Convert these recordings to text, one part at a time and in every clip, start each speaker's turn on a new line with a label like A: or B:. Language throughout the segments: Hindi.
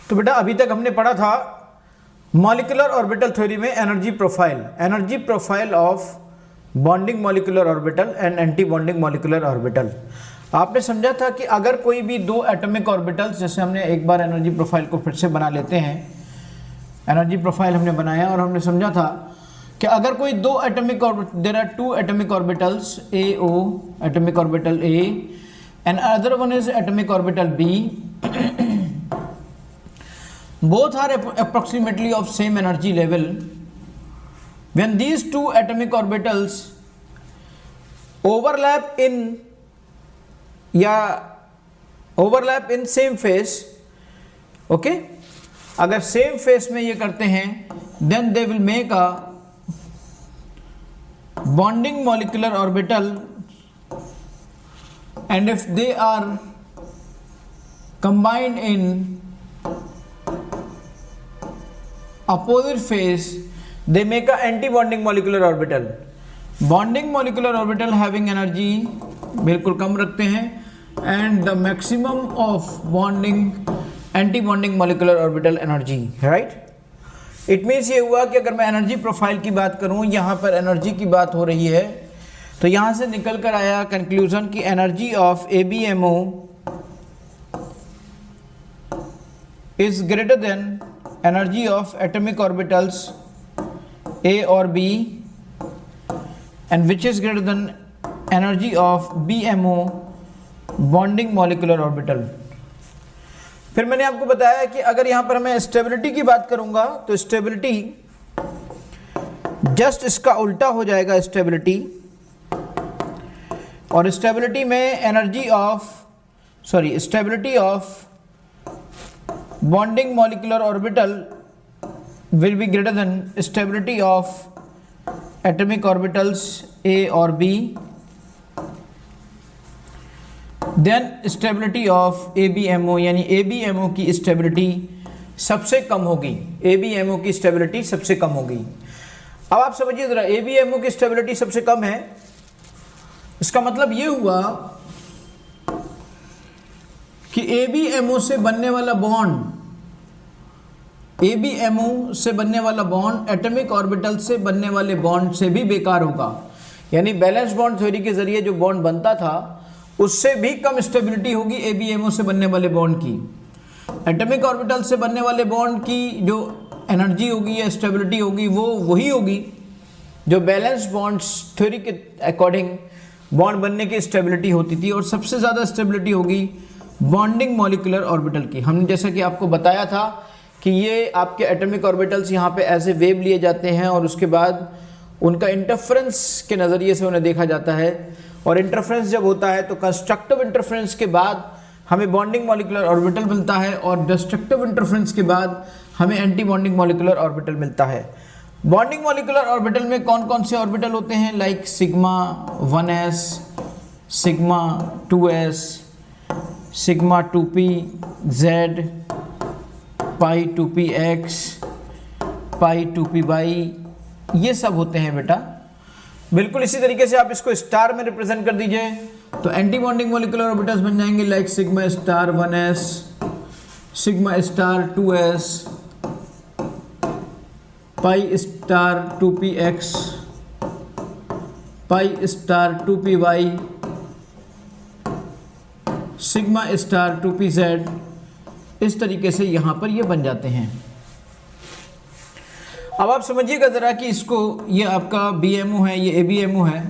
A: तो बेटा अभी तक हमने पढ़ा था मॉलिक्यूलर ऑर्बिटल थ्योरी में energy profile of bonding molecular orbital and anti bonding molecular orbital. आपने समझा था कि अगर कोई भी दो एटॉमिक ऑर्बिटल्स, जैसे हमने एक बार एनर्जी प्रोफाइल को फिर से बना लेते हैं, एनर्जी प्रोफाइल हमने बनाया और हमने समझा था कि अगर कोई दो atomic there are two atomic orbitals AO, atomic orbital A and other one is atomic orbital B, both are approximately of same energy level. When these two atomic orbitals overlap in same phase, okay, अगर सेम फेस में ये करते हैं then they will make a bonding molecular orbital, and if they are combined in opposite phase they make a anti-bonding molecular orbital. Bonding molecular orbital having energy बिल्कुल कम रखते हैं and the maximum of bonding anti-bonding molecular orbital energy, right? It means ये हुआ कि अगर मैं एनर्जी प्रोफाइल की बात करूं, यहाँ पर एनर्जी की बात हो रही है, तो यहाँ से निकल कर आया कंक्लूजन कि energy of ABMO is greater than energy of atomic orbitals A or B, and which is greater than energy of BMO, bonding molecular orbital. फिर मैंने आपको बताया कि अगर यहाँ पर मैं स्टेबिलिटी की बात करूँगा तो स्टेबिलिटी जस्ट इसका उल्टा हो जाएगा स्टेबिलिटी, और स्टेबिलिटी में energy of bonding molecular orbital will be greater than stability of atomic orbitals A or B, then stability of ABMO, यानी ABMO की स्टेबिलिटी सबसे कम होगी, ABMO की स्टेबिलिटी सबसे कम होगी। अब आप समझिए जरा, ABMO की स्टेबिलिटी सबसे कम है, इसका मतलब ये हुआ कि ABMO से बनने वाला बॉन्ड एटॉमिक ऑर्बिटल से बनने वाले बॉन्ड से भी बेकार होगा। यानी बैलेंस बॉन्ड थ्योरी के जरिए जो बॉन्ड बनता था उससे भी कम स्टेबिलिटी होगी ABMO से बनने वाले बॉन्ड की। एटॉमिक ऑर्बिटल से बनने वाले बॉन्ड की जो एनर्जी होगी या स्टेबिलिटी होगी वो वही होगी जो बैलेंस बॉन्ड थ्योरी के अकॉर्डिंग बॉन्ड बनने की स्टेबिलिटी होती थी, और सबसे ज़्यादा स्टेबिलिटी होगी बॉन्डिंग मॉलिक्यूलर ऑर्बिटल की। हमने जैसा कि आपको बताया था कि ये आपके एटॉमिक ऑर्बिटल्स यहाँ पे एज ए वेव लिए जाते हैं और उसके बाद उनका इंटरफेरेंस के नज़रिए से उन्हें देखा जाता है, और इंटरफेरेंस जब होता है तो कंस्ट्रक्टिव इंटरफेरेंस के बाद हमें बॉन्डिंग मॉलिक्यूलर ऑर्बिटल मिलता है, और डिस्ट्रक्टिव इंटरफेरेंस के बाद हमें एंटी बॉन्डिंग मॉलिक्यूलर ऑर्बिटल मिलता है। बॉन्डिंग मॉलिक्यूलर ऑर्बिटल में कौन कौन से ऑर्बिटल होते हैं, like sigma 1s, sigma 2s, sigma 2pz, पाई 2px, पाई 2py, ये सब होते हैं बेटा। बिल्कुल इसी तरीके से आप इसको स्टार में रिप्रेजेंट कर दीजिए तो एंटी बॉन्डिंग मॉलिक्यूलर ऑर्बिटल्स बन जाएंगे like sigma star 1s, sigma star 2s, pi star 2px, pi star 2py, sigma star 2pz। इस तरीके से यहाँ पर ये बन जाते हैं। अब आप समझिएगा ज़रा कि इसको, ये आपका BMO है, ये ABMO है।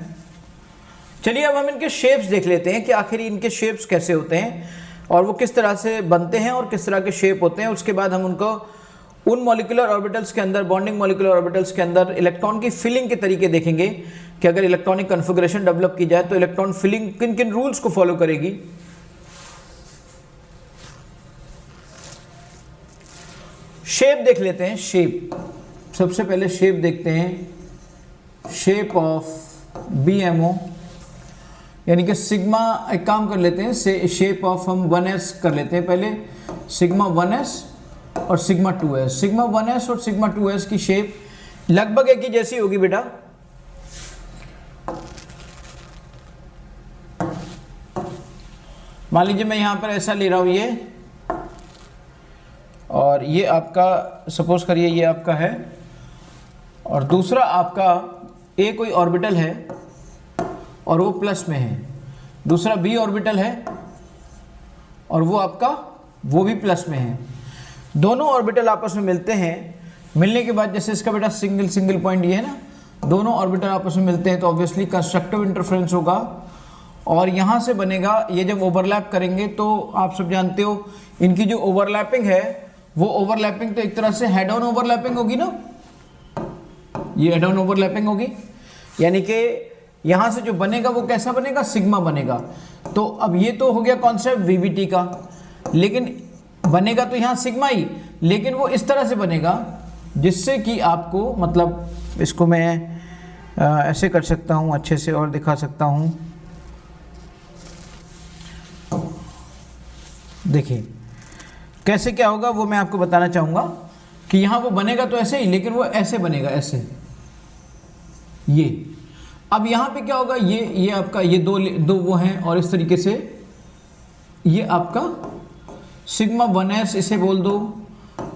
A: चलिए अब हम इनके शेप्स देख लेते हैं कि आखिर इनके शेप्स कैसे होते हैं और वो किस तरह से बनते हैं और किस तरह के शेप होते हैं। उसके बाद हम उनको उन मॉलिक्यूलर ऑर्बिटल्स के अंदर, बॉन्डिंग मॉलिक्यूलर ऑर्बिटल्स के अंदर इलेक्ट्रॉन की फिलिंग के तरीके देखेंगे कि अगर इलेक्ट्रॉनिक कन्फिगरेशन डेवलप की जाए तो इलेक्ट्रॉन फिलिंग किन किन रूल्स को फॉलो करेगी। शेप देख लेते हैं। शेप, सबसे पहले शेप देखते हैं, शेप ऑफ BMO, यानी कि सिग्मा, एक काम कर लेते हैं, से शेप ऑफ हम 1s कर लेते हैं पहले, सिग्मा 1s और सिग्मा 2s। सिग्मा 1s और सिग्मा 2s की शेप लगभग एक ही जैसी होगी बेटा। मान लीजिए मैं यहाँ पर ऐसा ले रहा हूँ ये, और और ये आपका सपोज करिए ये आपका है, और दूसरा आपका ए कोई ऑर्बिटल है और वो प्लस में है, दूसरा बी ऑर्बिटल है और वो आपका वो भी प्लस में है। दोनों ऑर्बिटल आपस में मिलते हैं, मिलने के बाद जैसे इसका बेटा सिंगल पॉइंट ये है ना, दोनों ऑर्बिटल आपस में मिलते हैं तो ऑब्वियसली कंस्ट्रक्टिव इंटरफेरेंस होगा, और यहाँ से बनेगा, ये जब ओवरलैप करेंगे तो आप सब जानते हो इनकी जो ओवरलैपिंग है वो ओवरलैपिंग तो एक तरह से हेड ऑन ओवरलैपिंग होगी ना, ये हेड ऑन ओवरलैपिंग होगी, यानी कि यहाँ से जो बनेगा वो कैसा बनेगा, सिग्मा बनेगा। तो अब ये तो हो गया कॉन्सेप्ट वीबीटी का, लेकिन बनेगा तो यहाँ सिग्मा ही, लेकिन वो इस तरह से बनेगा जिससे कि आपको, मतलब इसको मैं ऐसे कर सकता हूँ, अच्छे से और दिखा सकता हूँ। देखिए कैसे क्या होगा वो मैं आपको बताना चाहूँगा कि यहाँ वो बनेगा तो ऐसे ही, लेकिन वो ऐसे बनेगा, ऐसे ये। अब यहाँ पे क्या होगा, ये आपका ये दो वो हैं, और इस तरीके से ये आपका सिग्मा 1s इसे बोल दो,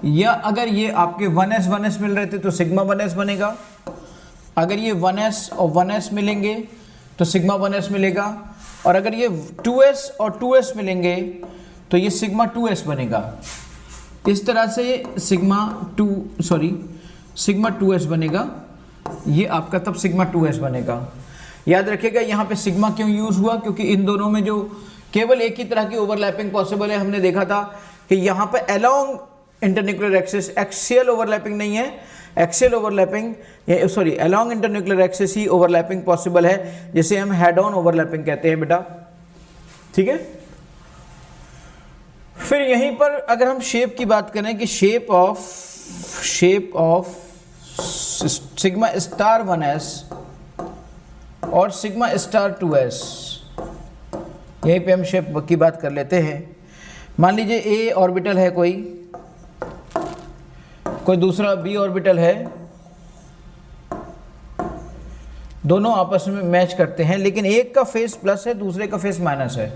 A: या अगर ये आपके 1s मिल रहे थे तो सिग्मा 1s बनेगा, अगर ये 1s और 1s मिलेंगे तो सिग्मा 1s मिलेगा, और अगर ये 2s और 2s मिलेंगे तो ये सिग्मा 2s बनेगा। इस तरह से सिग्मा 2s बनेगा, ये आपका तब सिग्मा 2s बनेगा। याद रखिएगा यहाँ पे सिग्मा क्यों यूज़ हुआ, क्योंकि इन दोनों में जो केवल एक ही तरह की ओवरलैपिंग पॉसिबल है। हमने देखा था कि यहाँ पे along internuclear axis, axial overlapping नहीं है, axial overlapping sorry along internuclear axis ही ओवरलैपिंग पॉसिबल है, जिसे हम हेड ऑन ओवरलैपिंग कहते हैं बेटा, ठीक है। फिर यहीं पर अगर हम शेप की बात करें कि shape of sigma star 1s और सिग्मा स्टार 2s, यहीं पे हम शेप की बात कर लेते हैं। मान लीजिए ए ऑर्बिटल है, कोई दूसरा बी ऑर्बिटल है, दोनों आपस में मैच करते हैं, लेकिन एक का फेस प्लस है, दूसरे का फेस माइनस है,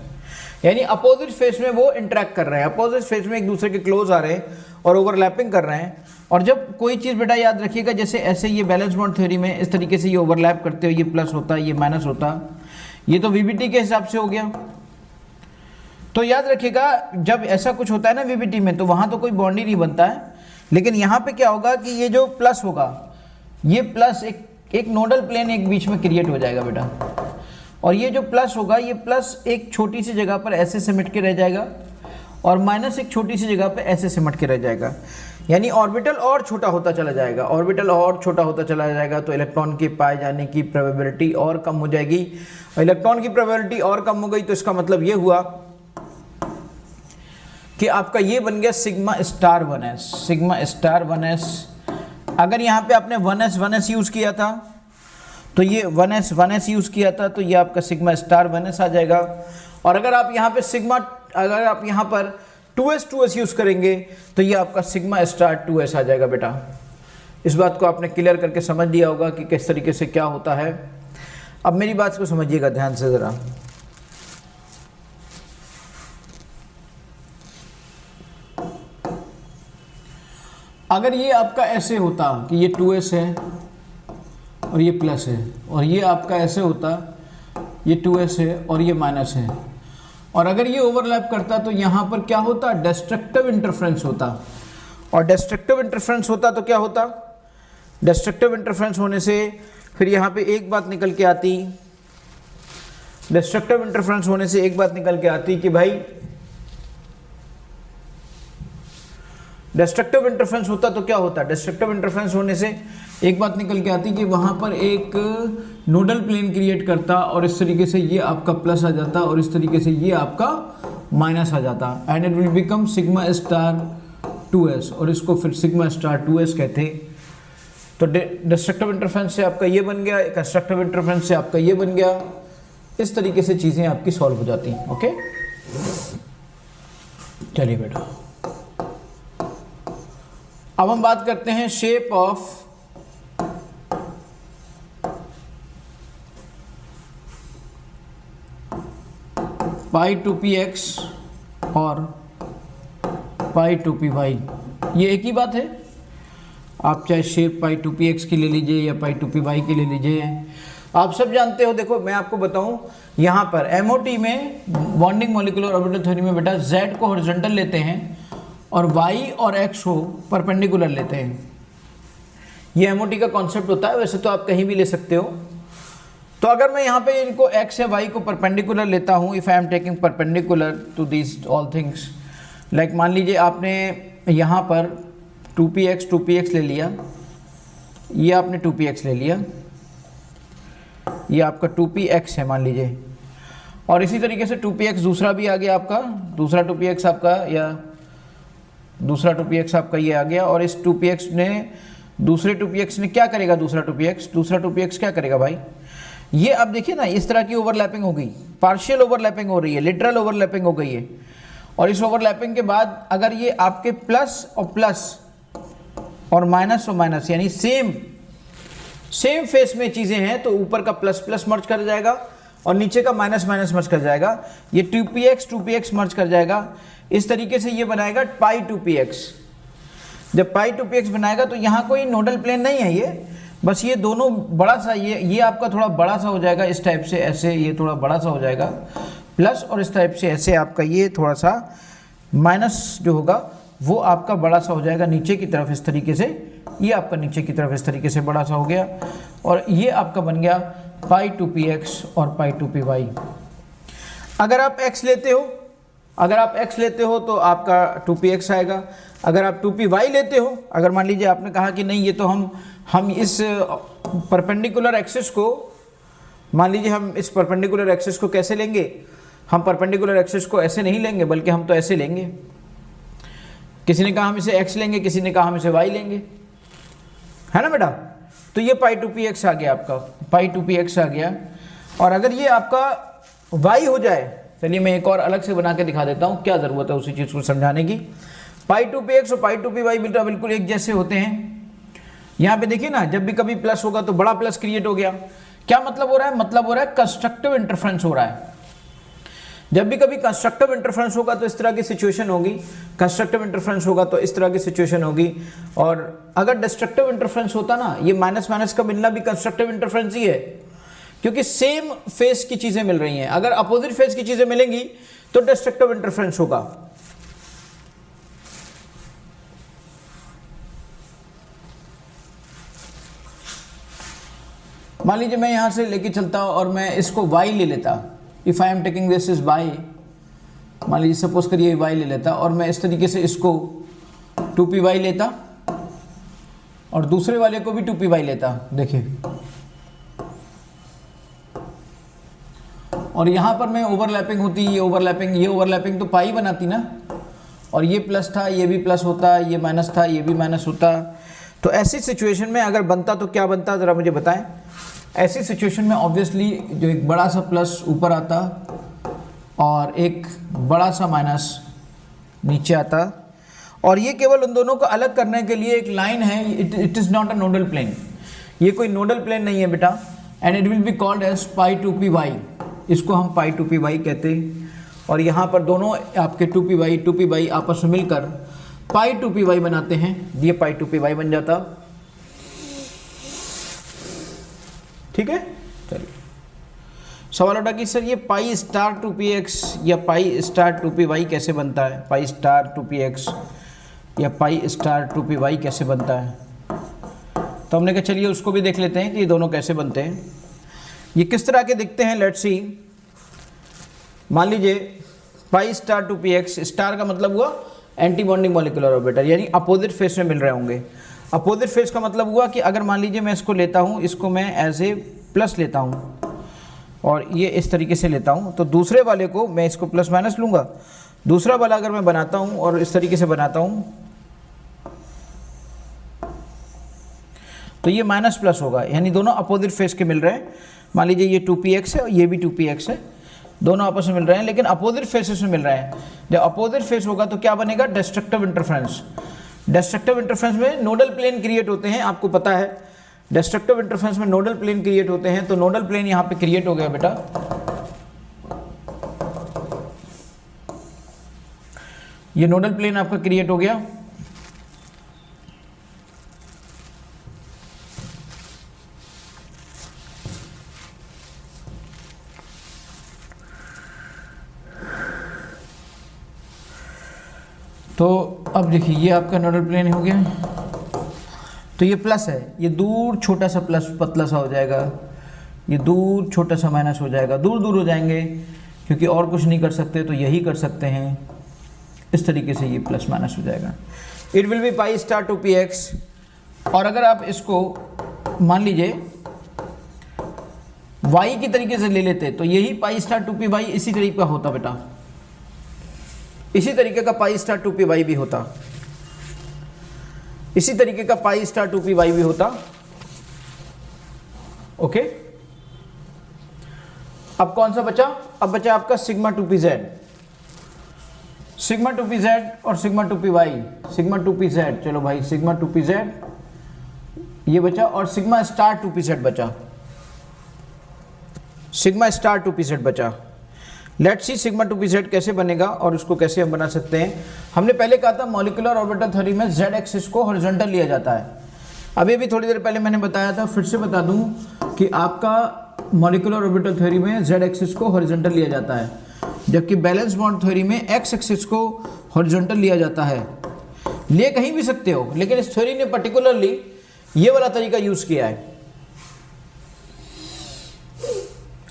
A: यानी अपोजिट फेस में वो इंटरेक्ट कर रहे हैं, अपोजिट फेस में एक दूसरे के क्लोज आ रहे हैं और ओवरलैपिंग कर रहे हैं। और जब कोई चीज़ बेटा याद रखिएगा, जैसे ऐसे ये बैलेंस बॉन्ड थ्योरी में इस तरीके से ये ओवरलैप करते हो, ये प्लस होता है, ये माइनस होता, ये तो वीबीटी के हिसाब से हो गया। तो याद रखिएगा जब ऐसा कुछ होता है ना वीबीटी में, तो वहाँ तो कोई बॉन्ड ही नहीं बनता है, लेकिन यहाँ पे क्या होगा कि ये जो प्लस होगा, ये प्लस एक नोडल प्लेन एक बीच में क्रिएट हो जाएगा बेटा, और ये जो प्लस होगा, ये प्लस एक छोटी सी जगह पर ऐसे सिमट के रह जाएगा, और माइनस एक छोटी सी जगह पर ऐसे सिमट के रह जाएगा, यानी ऑर्बिटल और छोटा होता चला जाएगा, ऑर्बिटल और छोटा होता चला जाएगा, तो इलेक्ट्रॉन के पाए जाने की प्रोबेबिलिटी और कम हो जाएगी। इलेक्ट्रॉन की प्रोबेबिलिटी और कम हो गई तो इसका मतलब ये हुआ कि आपका ये बन गया sigma star 1s, sigma star 1s। अगर यहाँ पे आपने 1s यूज़ किया था तो ये 1s यूज़ किया था, तो ये आपका सिग्मा स्टार 1s आ जाएगा। और अगर आप यहाँ पर 2s यूज़ करेंगे तो ये आपका सिग्मा स्टार 2s आ जाएगा बेटा। इस बात को आपने क्लियर करके समझ लिया होगा कि किस तरीके से क्या होता है। अब मेरी बात को समझिएगा ध्यान से ज़रा। अगर ये आपका ऐसे होता कि ये 2s है और ये प्लस है, और ये आपका ऐसे होता ये 2s है और ये माइनस है, और अगर ये ओवरलैप करता तो यहाँ पर क्या होता, डिस्ट्रक्टिव इंटरफ्रेंस होता। और डिस्ट्रक्टिव इंटरफ्रेंस होता तो क्या होता, डिस्ट्रक्टिव इंटरफ्रेंस होने से फिर यहाँ पे एक बात निकल के आती, डिस्ट्रक्टिव इंटरफ्रेंस होने से एक बात निकल के आती कि भाई डिस्ट्रक्टिव इंटरफ्रेंस होता तो क्या होता, डिस्ट्रक्टिव इंटरफ्रेंस होने से एक बात निकल के आती कि वहाँ पर एक नोडल प्लेन क्रिएट करता, और इस तरीके से ये आपका प्लस आ जाता और इस तरीके से ये आपका माइनस आ जाता, and it will become sigma star 2s, और इसको फिर सिग्मा स्टार 2s कहते। तो डिस्ट्रक्टिव इंटरफ्रेंस से आपका ये बन गया, कंस्ट्रक्टिव इंटरफ्रेंस से आपका ये बन गया। इस तरीके से चीज़ें आपकी सॉल्व हो जाती हैं। ओके, चलिए बेटा, अब हम बात करते हैं शेप ऑफ पाई 2px और पाई 2py। ये एक ही बात है। आप चाहे shape pi two P X की ले लीजिए या पाई टू पी वाई की ले लीजिए, आप सब जानते हो। देखो मैं आपको बताऊं, यहाँ पर एमओटी में बॉन्डिंग मॉलिक्यूलर ऑर्बिटल थ्योरी में बेटा जेड को हॉरिजॉन्टल लेते हैं और वाई और एक्स को परपेंडिकुलर लेते हैं। ये एमओटी का कॉन्सेप्ट होता है, वैसे तो आप कहीं भी ले सकते हो। तो अगर मैं यहाँ पे इनको एक्स या वाई को परपेंडिकुलर लेता हूँ, if I am taking perpendicular to this all things, like मान लीजिए आपने यहाँ पर 2px ले लिया, ये आपने 2px ले लिया, ये आपका 2px है मान लीजिए, और इसी तरीके से 2px दूसरा भी आ गया आपका, दूसरा 2px आपका, या दूसरा 2px आपका ये आ गया। और इस 2px ने, दूसरे 2px ने क्या करेगा, दूसरा 2px क्या करेगा भाई, ये आप देखिए ना, इस तरह की ओवरलैपिंग हो गई, पार्शियल ओवरलैपिंग हो रही है, लिटरल ओवरलैपिंग हो गई है। और इस ओवरलैपिंग के बाद अगर ये आपके प्लस और माइनस और माइनस यानी सेम फेस में चीज़ें हैं, तो ऊपर का प्लस प्लस मर्ज कर जाएगा और नीचे का माइनस माइनस मर्ज कर जाएगा। ये 2px मर्ज कर जाएगा, इस तरीके से ये बनाएगा पाई 2px। जब पाई 2px बनाएगा तो यहाँ कोई नोडल प्लेन नहीं है, ये बस ये दोनों बड़ा सा, ये आपका थोड़ा बड़ा सा हो जाएगा इस टाइप से, ऐसे ये थोड़ा बड़ा सा हो जाएगा प्लस, और इस टाइप से ऐसे आपका ये थोड़ा सा माइनस जो होगा वो आपका बड़ा सा हो जाएगा नीचे की तरफ इस तरीके से, ये आपका नीचे की तरफ इस तरीके से बड़ा सा हो गया, और ये आपका बन गया पाई 2px और पाई 2py। अगर आप x लेते हो तो आपका 2px आएगा। अगर आप 2py लेते हो, अगर मान लीजिए आपने कहा कि नहीं ये तो हम इस परपेंडिकुलर एक्सिस को, मान लीजिए हम इस परपेंडिकुलर एक्सिस को कैसे लेंगे, हम परपेंडिकुलर एक्सिस को ऐसे नहीं लेंगे बल्कि हम तो ऐसे लेंगे। किसी ने कहा हम इसे x लेंगे, किसी ने कहा हम इसे y लेंगे, है ना बेटा। तो ये पाई 2px आ गया आपका, पाई 2px आ गया। और अगर ये आपका y हो जाए, चलिए मैं एक और अलग से बना के दिखा देता हूँ, क्या ज़रूरत है उसी चीज़ को समझाने की। पाई 2px और पाई 2py बिल्कुल एक जैसे होते हैं। यहाँ पे देखिए ना, जब भी कभी प्लस होगा तो बड़ा प्लस क्रिएट हो गया। क्या मतलब हो रहा है, मतलब हो रहा है कंस्ट्रक्टिव इंटरफ्रेंस हो रहा है। जब भी कभी कंस्ट्रक्टिव इंटरफ्रेंस होगा तो इस तरह की सिचुएशन होगी, कंस्ट्रक्टिव इंटरफ्रेंस होगा तो इस तरह की सिचुएशन होगी। और अगर डिस्ट्रक्टिव इंटरफ्रेंस होता ना, ये माइनस माइनस का मिलना भी कंस्ट्रक्टिव इंटरफ्रेंस ही है, क्योंकि सेम फेस की चीजें मिल रही हैं। अगर अपोजिट फेस की चीजें मिलेंगी तो डिस्ट्रक्टिव इंटरफ्रेंस होगा। मान लीजिए मैं यहां से लेके चलता और मैं इसको y ले लेता, if I am taking this is y, मान लीजिए सपोज करिए y ले लेता, और मैं इस तरीके से इसको 2py लेता और दूसरे वाले को भी 2py लेता, देखिए। और यहां पर मैं ओवरलैपिंग होती, ये ओवरलैपिंग तो पाई बनाती ना, और ये प्लस था, ये भी प्लस होता, ये माइनस था, ये भी माइनस होता। तो ऐसी सिचुएशन में अगर बनता तो क्या बनता, ज़रा मुझे बताएं। ऐसी सिचुएशन में ऑब्वियसली जो एक बड़ा सा प्लस ऊपर आता और एक बड़ा सा माइनस नीचे आता, और ये केवल उन दोनों को अलग करने के लिए एक लाइन है। It is not a nodal plane, ये कोई नोडल प्लेन नहीं है बेटा, and it will be called as pi 2py। इसको हम पाई 2py कहते हैं। और यहाँ पर दोनों आपके 2py आपस में मिलकर पाई 2py बनाते हैं, ये पाई 2py बन जाता। ठीक है, चलिए सवाल उठा कि सर ये पाई स्टार 2px या पाई स्टार 2py कैसे बनता है, पाई स्टार 2px या पाई स्टार 2py कैसे बनता है। तो हमने कहा चलिए उसको भी देख लेते हैं कि ये दोनों कैसे बनते हैं, ये किस तरह के दिखते हैं। लेट्स सी, मान लीजिए पाई स्टार 2px, स्टार का मतलब हुआ एंटी बॉन्डिंग मॉलिक्यूलर ऑर्बिटल, यानी अपोजिट फेस में मिल रहे होंगे। अपोजिट फेस का मतलब हुआ कि अगर मान लीजिए मैं इसको लेता हूँ, इसको मैं एज ए प्लस लेता हूँ और ये इस तरीके से लेता हूँ, तो दूसरे वाले को मैं इसको प्लस माइनस लूँगा। दूसरा वाला अगर मैं बनाता हूँ और इस तरीके से बनाता हूँ तो ये माइनस प्लस होगा, यानी दोनों अपोजिट फेस के मिल रहे हैं। मान लीजिए ये 2px है और ये भी 2px है, दोनों आपस में मिल रहे हैं लेकिन अपोजिट फेसेस में मिल रहे हैं। जब अपोजिट फेस होगा तो क्या बनेगा, डिस्ट्रक्टिव इंटरफ्रेंस। डिस्ट्रक्टिव इंटरफ्रेंस में नोडल प्लेन क्रिएट होते हैं, आपको पता है डिस्ट्रक्टिव इंटरफ्रेंस में नोडल प्लेन क्रिएट होते हैं। तो नोडल प्लेन यहाँ पे क्रिएट हो गया बेटा, ये नोडल प्लेन आपका क्रिएट हो गया। तो अब देखिए ये आपका नोडल प्लेन हो गया, तो ये प्लस है, ये दूर छोटा सा प्लस पतला सा हो जाएगा, ये दूर छोटा सा माइनस हो जाएगा, दूर दूर हो जाएंगे क्योंकि और कुछ नहीं कर सकते तो यही कर सकते हैं। इस तरीके से ये प्लस माइनस हो जाएगा। It will be pi star two P x. और अगर आप इसको मान लीजिए y की तरीके से ले लेते तो यही pi star two p y इसी तरीके का होता बेटा, इसी तरीके का pi star two p y भी होता, इसी तरीके का pi star two p y भी होता। ओके, अब कौन सा बचा? अब बचा आपका sigma two p z, sigma two p z और sigma two p y, sigma two p z, चलो भाई सिग्मा टू पी जेड ये बचा, और sigma star two p z बचा, sigma star two p z बचा। Let's see sigma two p z कैसे बनेगा और उसको कैसे हम बना सकते हैं। हमने पहले कहा था मॉलिक्यूलर ऑर्बिटल थ्योरी में जेड एक्सिस को हॉरिजॉन्टल लिया जाता है। अभी भी थोड़ी देर पहले मैंने बताया था, फिर से बता दूं कि आपका मॉलिक्यूलर ऑर्बिटल थ्योरी में जेड एक्सिस को हॉरिजॉन्टल लिया जाता है, जबकि बैलेंस बॉन्ड थ्योरी में एक्स एक्सिस को हॉरिजॉन्टल लिया जाता है। ले कहीं भी सकते हो, लेकिन इस थ्योरी ने पर्टिकुलरली ये वाला तरीका यूज किया है।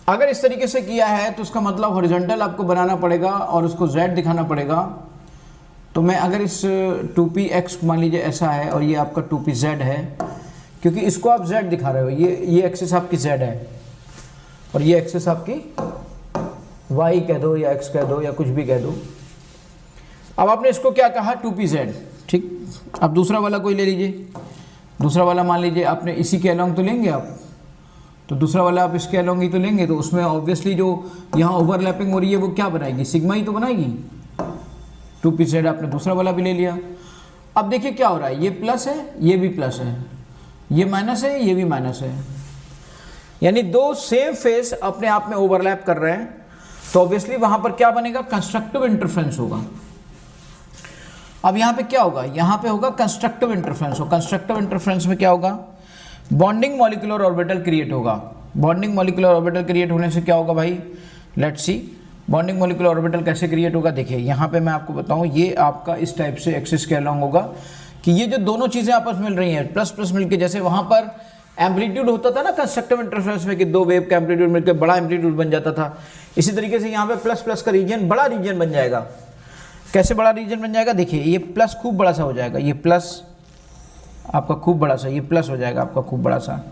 A: अगर इस तरीके से किया है तो उसका मतलब हॉरिजॉन्टल आपको बनाना पड़ेगा और उसको z दिखाना पड़ेगा। तो मैं अगर इस 2px मान लीजिए ऐसा है और ये आपका 2pz है, क्योंकि इसको आप z दिखा रहे हो, ये एक्सिस आपकी z है और ये एक्सिस आपकी y कह दो या x कह दो या कुछ भी कह दो। अब आपने इसको क्या कहा? 2pz, ठीक। अब दूसरा वाला कोई ले लीजिए, दूसरा वाला मान लीजिए आपने इसी के अलोंग तो लेंगे आप, तो दूसरा वाला आप इसके अलोंग ही तो लेंगे, तो उसमें ऑब्वियसली जो यहाँ ओवरलैपिंग हो रही है वो क्या बनाएगी? सिग्मा ही तो बनाएगी। 2pz आपने दूसरा वाला भी ले लिया। अब देखिए क्या हो रहा है, ये प्लस है, ये भी प्लस है, ये माइनस है, ये भी माइनस है, यानी दो सेम फेस अपने आप में ओवरलैप कर रहे हैं। तो ऑब्वियसली वहां पर क्या बनेगा? कंस्ट्रक्टिव इंटरफ्रेंस होगा। अब यहाँ पे क्या होगा? यहाँ पे होगा कंस्ट्रक्टिव इंटरफ्रेंस। और कंस्ट्रक्टिव इंटरफ्रेंस में क्या होगा? बॉन्डिंग मॉलिक्यूलर ऑर्बिटल क्रिएट होगा। बॉन्डिंग मॉलिक्यूलर ऑर्बिटल क्रिएट होने से क्या होगा भाई? Let's see bonding molecular orbital कैसे क्रिएट होगा। देखिए यहाँ पे मैं आपको बताऊँ, ये आपका इस टाइप से एक्सिस के अलोंग होगा कि ये जो दोनों चीज़ें आपस में मिल रही हैं, प्लस प्लस मिलके, जैसे वहाँ पर एम्पलीट्यूड होता था ना कंस्ट्रक्टिव इंटरफ्रेंस में कि दो वेव का एम्पलीट्यूड मिलकर बड़ा एम्पलीट्यूड बन जाता था, इसी तरीके से यहाँ पे प्लस प्लस का रीजन बड़ा रीजन बन जाएगा। कैसे बड़ा रीजन बन जाएगा? देखिए ये प्लस खूब बड़ा सा हो जाएगा, ये प्लस आपका खूब बड़ा सा, ये प्लस हो जाएगा आपका खूब बड़ा सा,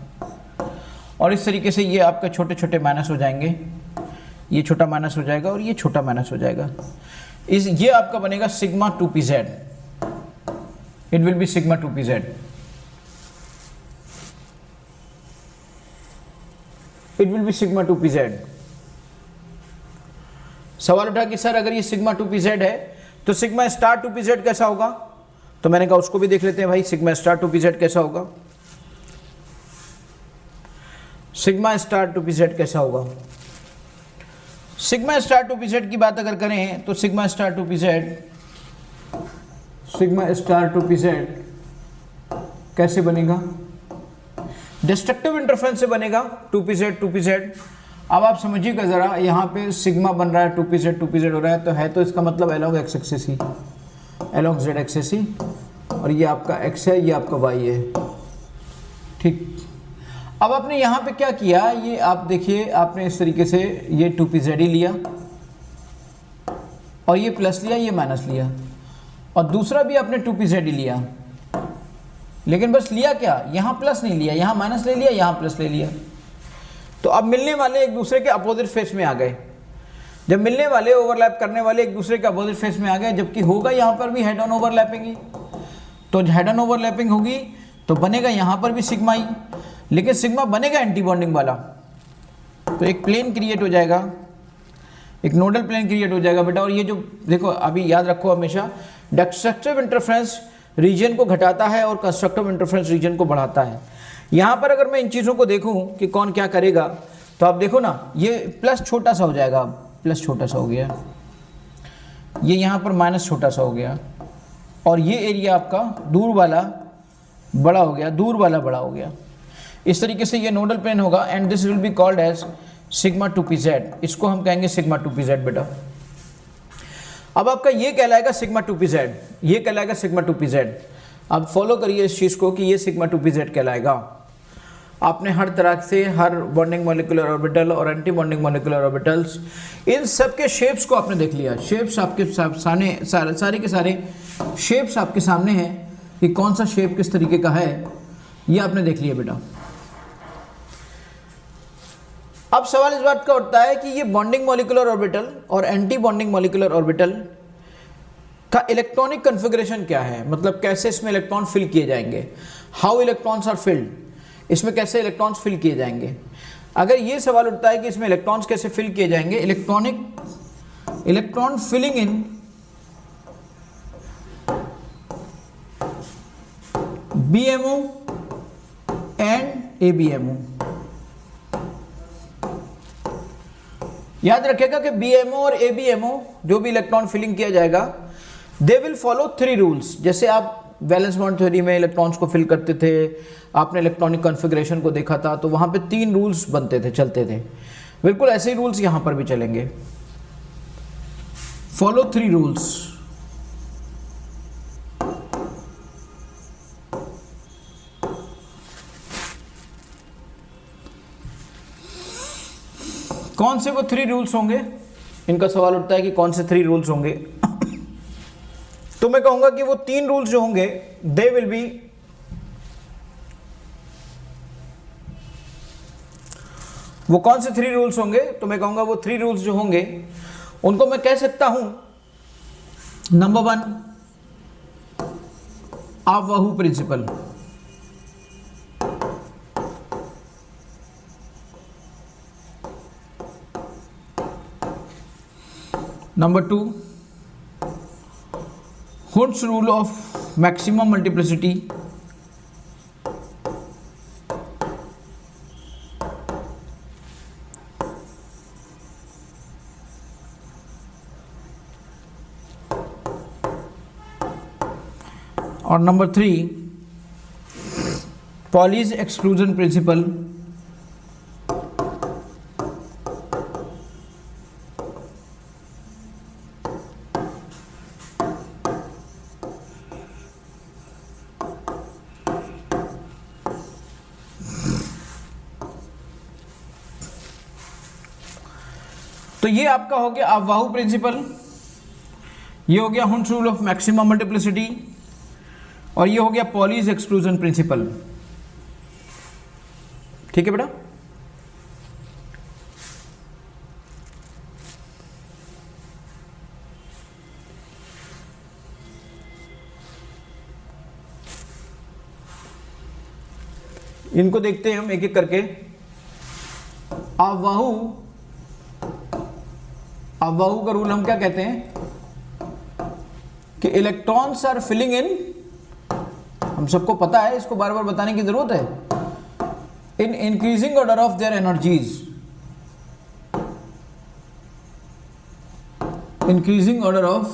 A: और इस तरीके से ये आपका छोटे छोटे माइनस हो जाएंगे, ये छोटा माइनस हो जाएगा और ये छोटा माइनस हो जाएगा। ये आपका बनेगा sigma 2pz। It will B sigma 2pz। It will B sigma 2pz। सवाल उठा कि सर अगर ये सिग्मा 2pz है तो सिग्मा स्टार 2pz कैसा होगा? तो मैंने कहा उसको भी देख लेते हैं भाई, सिग्मा स्टार 2pz कैसा होगा। सिग्मा स्टार 2pz कैसा होगा? सिग्मा स्टार 2pz की बात अगर करें तो सिग्मा स्टार 2pz कैसे बनेगा? डिस्ट्रक्टिव इंटरफ्रेंस से बनेगा 2pz। अब आप समझिएगा ज़रा, यहाँ पे सिग्मा बन रहा है, 2pz हो रहा है, तो इसका मतलब अलोंग एक्स एक्सिस ही, अलोंग जेड एक्सिस ही, और ये आपका x है, ये आपका y है, ठीक। अब आपने यहाँ पे क्या किया, ये आप देखिए, आपने इस तरीके से ये 2pz ही लिया और ये प्लस लिया, ये माइनस लिया, और दूसरा भी आपने 2pz ही लिया, लेकिन बस लिया क्या? यहाँ प्लस नहीं लिया, यहाँ माइनस ले लिया, यहाँ प्लस ले लिया। तो अब मिलने वाले एक दूसरे के अपोजिट फेस में आ गए। जब मिलने वाले ओवरलैप करने वाले एक दूसरे के अपोजिट फेस में आ गए, जबकि होगा यहाँ पर भी हेड ऑन ओवरलैपिंग ही, तो हेड ऑन ओवरलैपिंग होगी तो बनेगा यहाँ पर भी सिग्मा ही, लेकिन सिग्मा बनेगा एंटी बॉन्डिंग वाला। तो एक प्लेन क्रिएट हो जाएगा, एक नोडल प्लेन क्रिएट हो जाएगा बेटा। और ये जो देखो, अभी याद रखो हमेशा, डिस्ट्रक्टिव इंटरफ्रेंस रीजन को घटाता है और कंस्ट्रक्टिव इंटरफ्रेंस रीजन को बढ़ाता है। यहाँ पर अगर मैं इन चीज़ों को देखूँ कि कौन क्या करेगा, तो आप देखो ना, ये प्लस छोटा सा हो जाएगा, प्लस छोटा सा हो गया, ये यहाँ पर माइनस छोटा सा हो गया, और ये एरिया आपका दूर वाला बड़ा हो गया, दूर वाला बड़ा हो गया। इस तरीके से ये नोडल प्लेन होगा, and this will be called as sigma 2pz। इसको हम कहेंगे सिग्मा 2pz बेटा। अब आपका ये कहलाएगा सिग्मा 2pz, ये कहलाएगा सिग्मा 2pz। आप फॉलो करिए इस चीज़ को कि ये सिग्मा 2pz कहलाएगा। आपने हर तरह से हर बॉन्डिंग मॉलिक्यूलर ऑर्बिटल और एंटी बॉन्डिंग मॉलिक्यूलर ऑर्बिटल्स, इन सब के शेप्स को आपने देख लिया। शेप्स आपके सामने, सारे के सारे शेप्स आपके सामने हैं कि कौन सा शेप किस तरीके का है, ये आपने देख लिया बेटा। अब सवाल इस बात का उठता है कि ये बॉन्डिंग मॉलिक्यूलर ऑर्बिटल और एंटी बॉन्डिंग मॉलिक्यूलर ऑर्बिटल का इलेक्ट्रॉनिक कॉन्फ़िगरेशन क्या है, मतलब कैसे इसमें इलेक्ट्रॉन फिल किए जाएंगे, हाउ इलेक्ट्रॉन्स आर फिल्ड, इसमें कैसे इलेक्ट्रॉन्स फिल किए जाएंगे। अगर ये सवाल उठता है कि इसमें इलेक्ट्रॉन्स कैसे फिल किए जाएंगे, electron filling in BMO and ABMO। याद रखिएगा कि BMO और ABMO जो भी इलेक्ट्रॉन फिलिंग किया जाएगा, दे विल फॉलो 3 रूल्स। जैसे आप वैलेंस बॉन्ड थ्योरी में इलेक्ट्रॉन्स को फिल करते थे, आपने इलेक्ट्रॉनिक कॉन्फ़िगरेशन को देखा था, तो वहाँ पे 3 रूल्स बनते थे, चलते थे। बिल्कुल ऐसे ही रूल्स यहाँ पर भी चलेंगे। Follow 3 rules. कौन से वो 3 रूल्स होंगे, इनका सवाल उठता है कि कौन से 3 रूल्स होंगे। तो मैं कहूंगा कि वो 3 रूल्स जो होंगे, दे विल बी वो कौन से 3 रूल्स होंगे, तो मैं कहूंगा वो 3 रूल्स जो होंगे उनको मैं कह सकता हूं, number 1 aufbau principle, number 2 Hund's rule of maximum multiplicity, और नंबर 3 Pauli's exclusion principle, तो ये आपका हो गया अवाहू प्रिंसिपल, ये हो गया Hund's rule of maximum multiplicity, और ये हो गया पॉलीज एक्सक्लूजन प्रिंसिपल। ठीक है बेटा। इनको देखते हैं हम एक एक करके। अवाहू का रूल हम क्या कहते हैं कि इलेक्ट्रॉन्स आर फिलिंग इन, हम सबको पता है, इसको बार बार बताने की जरूरत है, in increasing order of their energies, increasing order of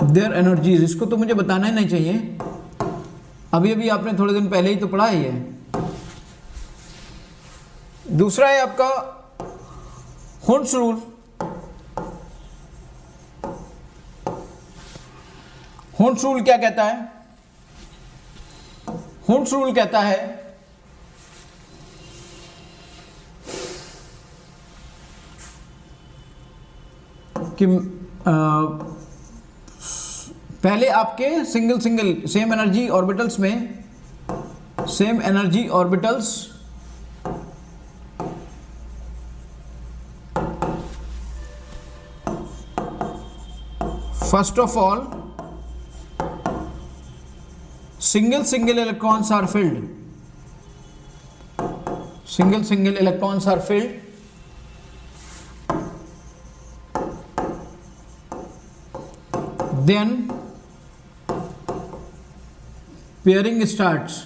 A: their energies. इसको तो मुझे बताना ही नहीं चाहिए, अभी अभी आपने थोड़े दिन पहले ही तो पढ़ा ही है। दूसरा है आपका हुंड्स रूल। हुंड्स रूल क्या कहता है? हुंड्स रूल कहता है कि पहले आपके सिंगल सेम एनर्जी ऑर्बिटल्स में, same energy orbitals first of all single electrons are filled, single electrons are filled, then pairing starts,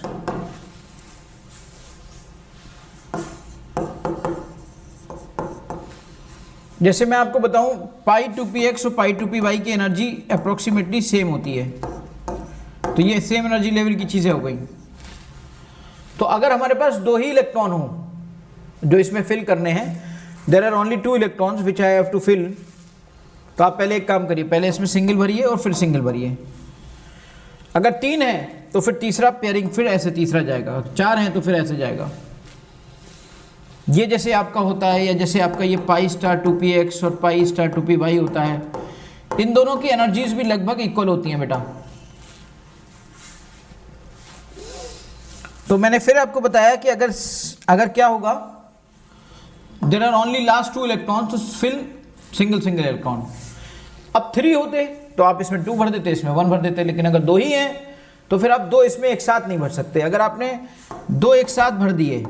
A: जैसे मैं आपको बताऊं पाई 2px और पाई 2py की एनर्जी अप्रोक्सीमेटली सेम होती है, तो ये सेम एनर्जी लेवल की चीजें हो गई। तो अगर हमारे पास 2 ही इलेक्ट्रॉन हो जो इसमें फिल करने हैं, there are only 2 electrons which I have to fill, तो आप पहले एक काम करिए, पहले इसमें सिंगल भरिए और फिर सिंगल भरिए। अगर 3 है तो फिर तीसरा पेयरिंग फिर ऐसे तीसरा जाएगा, 4 है तो फिर ऐसे जाएगा। ये जैसे आपका होता है, या जैसे आपका ये पाई स्टार 2px और पाई स्टार 2py होता है, इन दोनों की एनर्जीज भी लगभग इक्वल होती हैं बेटा। तो मैंने फिर आपको बताया कि अगर क्या होगा, there are only last 2 electrons to fill single electron. अब 3 होते तो आप इसमें 2 भर देते, इसमें 1 भर देते, लेकिन अगर 2 ही हैं तो फिर आप 2 इसमें एक साथ नहीं भर सकते। अगर आपने 2 एक साथ भर दिए,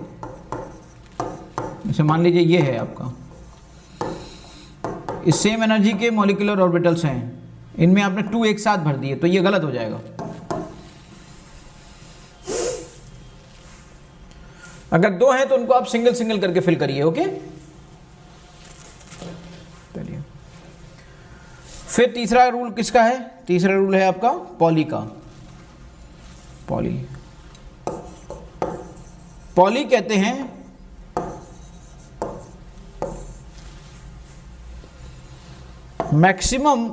A: जैसे मान लीजिए ये है आपका, इस सेम एनर्जी के मॉलिक्यूलर ऑर्बिटल्स हैं, इनमें आपने 2 एक साथ भर दिए, तो ये गलत हो जाएगा। अगर 2 हैं तो उनको आप सिंगल करके फिल करिए, ओके। चलिए, फिर तीसरा रूल किसका है? तीसरा रूल है आपका पॉली का। पॉली कहते हैं maximum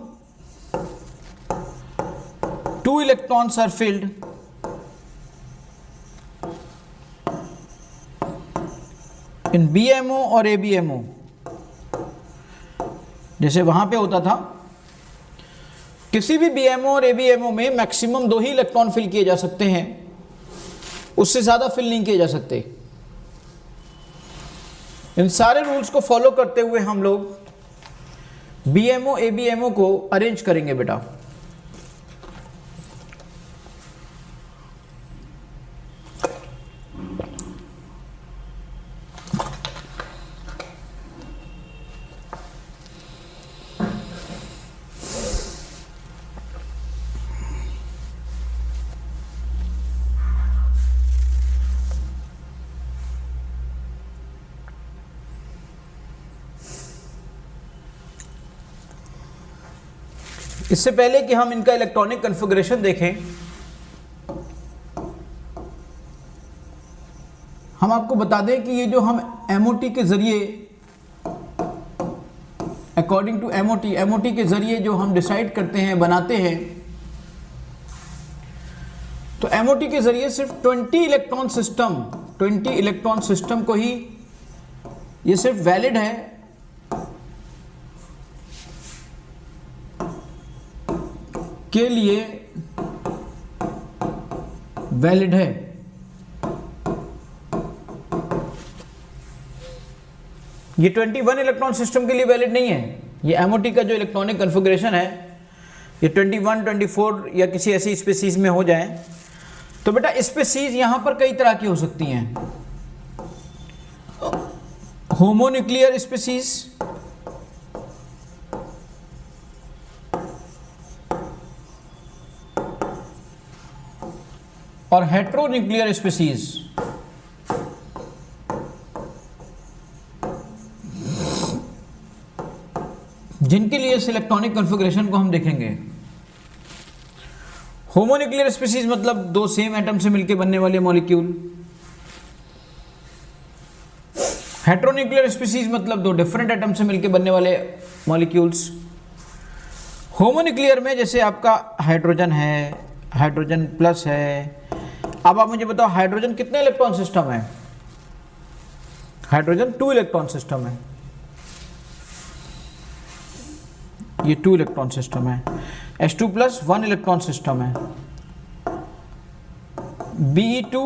A: 2 electrons are filled in BMO और ABMO। जैसे वहां पे होता था, किसी भी BMO और ABMO में मैक्सिमम 2 ही इलेक्ट्रॉन फिल किए जा सकते हैं, उससे ज़्यादा फिल नहीं किए जा सकते। इन सारे रूल्स को फॉलो करते हुए हम लोग BMO ABMO को अरेंज करेंगे बेटा। इससे पहले कि हम इनका इलेक्ट्रॉनिक कॉन्फ़िगरेशन देखें, हम आपको बता दें कि ये जो हम MOT के जरिए, अकॉर्डिंग टू MOT के जरिए जो हम डिसाइड करते हैं, बनाते हैं, तो MOT के जरिए सिर्फ 20 इलेक्ट्रॉन सिस्टम को ही ये सिर्फ वैलिड है के लिए वैलिड है। ये 21 इलेक्ट्रॉन सिस्टम के लिए वैलिड नहीं है। ये MOT का जो इलेक्ट्रॉनिक कॉन्फ़िगरेशन है, ये 21, 24 या किसी ऐसी स्पीसीज में हो जाए, तो बेटा स्पीसीज यहां पर कई तरह की हो सकती हैं। होमोन्यूक्लियर स्पीसीज, और हेट्रोन्यूक्लियर स्पीसीज। जिनके लिए इस इलेक्ट्रॉनिक कॉन्फ़िगरेशन को हम देखेंगे। होमोन्यूक्लियर स्पीसीज मतलब 2 सेम एटम से मिलकर बनने वाले मॉलिक्यूल। हेट्रोन्यूक्लियर स्पीसीज मतलब 2 डिफरेंट एटम से मिलकर बनने वाले मॉलिक्यूल्स। होमोन्यूक्लियर में जैसे आपका हाइड्रोजन है, हाइड्रोजन प्लस है। अब आप मुझे बताओ, हाइड्रोजन कितने इलेक्ट्रॉन सिस्टम है? हाइड्रोजन 2 इलेक्ट्रॉन सिस्टम है। ये 2 इलेक्ट्रॉन सिस्टम है। H2 प्लस 1 इलेक्ट्रॉन सिस्टम है। Be2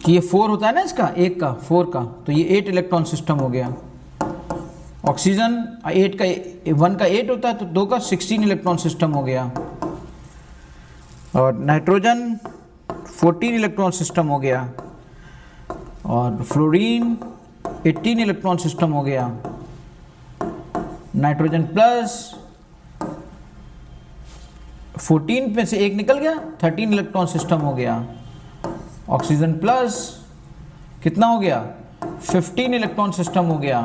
A: कि ये 4 होता है ना, इसका 1 का 4 का, तो ये 8 इलेक्ट्रॉन सिस्टम हो गया। ऑक्सीजन 1 का 8 होता है, तो 2 का 16 इलेक्ट्रॉन सिस्टम हो गया। और नाइट्रोजन 14 इलेक्ट्रॉन सिस्टम हो गया। और फ्लोरीन 18 इलेक्ट्रॉन सिस्टम हो गया। नाइट्रोजन प्लस 14 में से 1 निकल गया, 13 इलेक्ट्रॉन सिस्टम हो गया। ऑक्सीजन प्लस कितना हो गया? 15 इलेक्ट्रॉन सिस्टम हो गया।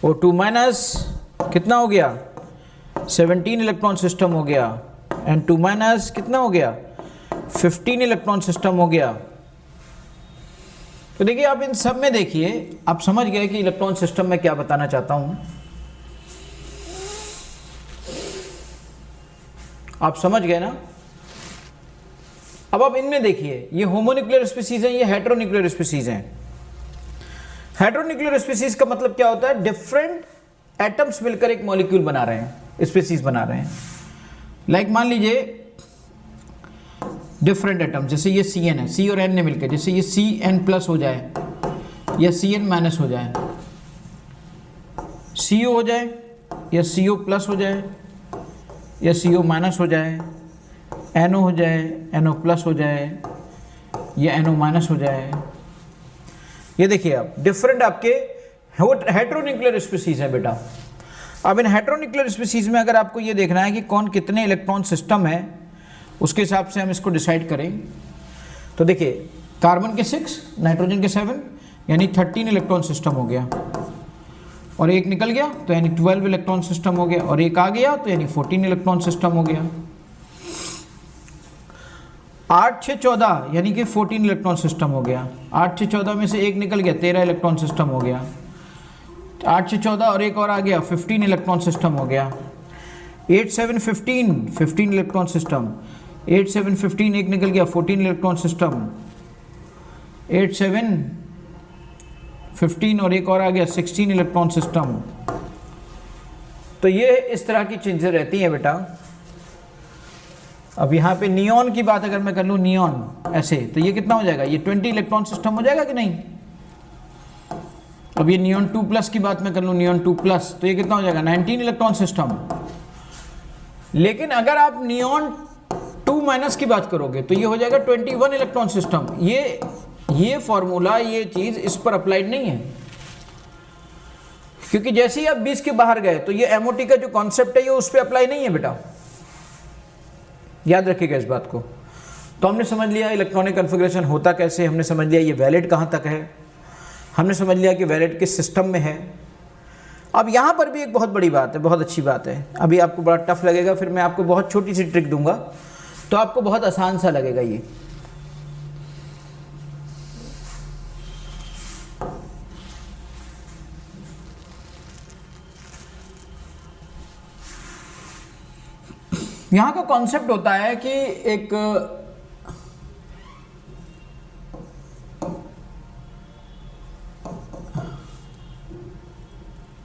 A: O2 माइनस कितना हो गया? 17 इलेक्ट्रॉन सिस्टम हो गया। N2 माइनस कितना हो गया 15 इलेक्ट्रॉन सिस्टम हो गया। तो देखिए आप इन सब में देखिए आप समझ गए कि इलेक्ट्रॉन सिस्टम में क्या बताना चाहता हूं। आप समझ गए ना। अब आप इनमें देखिए ये होमोन्यूक्लियर स्पीसीज है, ये हेटेरोन्यूक्लियर स्पीसीज हैं। हेटेरोन्यूक्लियर स्पीसीज का मतलब क्या होता है, डिफरेंट एटम्स मिलकर एक मॉलिक्यूल बना रहे हैं, स्पीसीज बना रहे हैं। लाइक मान लीजिए डिफरेंट एटम, जैसे ये सी एन है, सी और एन ने मिलकर, जैसे ये सी एन प्लस हो जाए या सी एन माइनस हो जाए, सी ओ हो जाए या सी ओ प्लस हो जाए या सी ओ माइनस हो जाए, एन ओ हो जाए, एन ओ प्लस हो जाए या एन ओ माइनस हो जाए। ये देखिए आप डिफरेंट आपके हेटेरोन्यूक्लियर स्पीसीज है बेटा। अब इन हेटेरोन्यूक्लियर स्पीसीज में अगर आपको ये देखना है कि कौन कितने इलेक्ट्रॉन सिस्टम है, उसके हिसाब से हम इसको डिसाइड करें। तो देखिए कार्बन के 6, नाइट्रोजन के 7, यानी 13 इलेक्ट्रॉन सिस्टम हो गया, और एक निकल गया तो यानी 12 इलेक्ट्रॉन सिस्टम हो गया, और एक आ गया तो यानी 14 इलेक्ट्रॉन सिस्टम हो गया। 8 6 14 यानी कि 14 इलेक्ट्रॉन सिस्टम हो गया। 8 6 14 में से एक निकल गया, 13 इलेक्ट्रॉन सिस्टम हो गया। 8 6 14 और एक और आ गया, 15 इलेक्ट्रॉन सिस्टम हो गया। 8 7 15 15 इलेक्ट्रॉन सिस्टम। 8 7 15 एक निकल गया, 14 इलेक्ट्रॉन सिस्टम। 8 7 15 और एक और आ गया, 16 इलेक्ट्रॉन सिस्टम। तो ये इस तरह की चेंजेस रहती हैं बेटा। अब यहाँ पे नियॉन की बात अगर मैं कर लूँ, नियॉन ऐसे, तो ये कितना हो जाएगा, ये 20 इलेक्ट्रॉन सिस्टम हो जाएगा कि नहीं। अब ये नियॉन 2 प्लस की बात मैं कर लूँ, नियॉन 2 प्लस, तो ये कितना हो जाएगा 19 इलेक्ट्रॉन सिस्टम। लेकिन अगर आप नियॉन 2 माइनस की बात करोगे तो ये हो जाएगा 21 इलेक्ट्रॉन सिस्टम। ये फॉर्मूला, ये चीज इस पर अप्लाइड नहीं है, क्योंकि जैसे ही आप 20 के बाहर गए तो ये एमओटी का जो कॉन्सेप्ट है ये उस पर अप्लाई नहीं है बेटा, याद रखिएगा इस बात को। तो हमने समझ लिया इलेक्ट्रॉनिक कॉन्फ़िगरेशन होता कैसे, हमने समझ लिया ये वैलिड कहाँ तक है, हमने समझ लिया कि वैलिड किस सिस्टम में है। अब यहाँ पर भी एक बहुत बड़ी बात है, बहुत अच्छी बात है। अभी आपको बड़ा टफ लगेगा, फिर मैं आपको बहुत छोटी सी ट्रिक दूंगा तो आपको बहुत आसान सा लगेगा ये। यहाँ का कॉन्सेप्ट होता है कि एक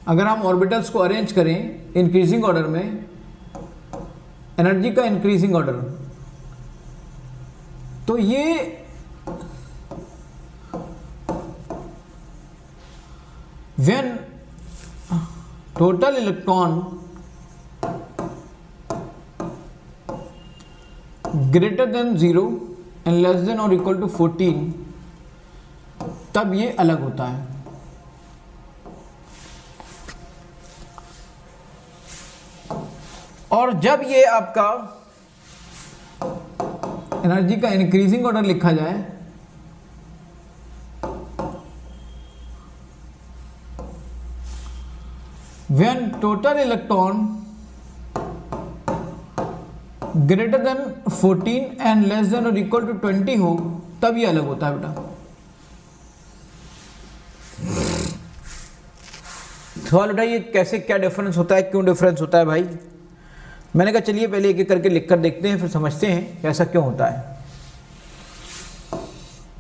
A: अगर हम ऑर्बिटल्स को अरेंज करें इंक्रीजिंग ऑर्डर में, एनर्जी का इंक्रीजिंग ऑर्डर, तो ये when total electron greater than 0 and less than और इक्वल टू 14, तब ये अलग होता है। और जब ये आपका एनर्जी का इंक्रीजिंग ऑर्डर लिखा जाए when total electron greater than 14 and less than और इक्वल टू 20 हो, तब ये अलग होता है बेटा। सवाल उठाइए कैसे, क्या डिफरेंस होता है, क्यों डिफरेंस होता है भाई। मैंने कहा चलिए पहले एक एक करके लिख कर देखते हैं, फिर समझते हैं कि ऐसा क्यों होता है।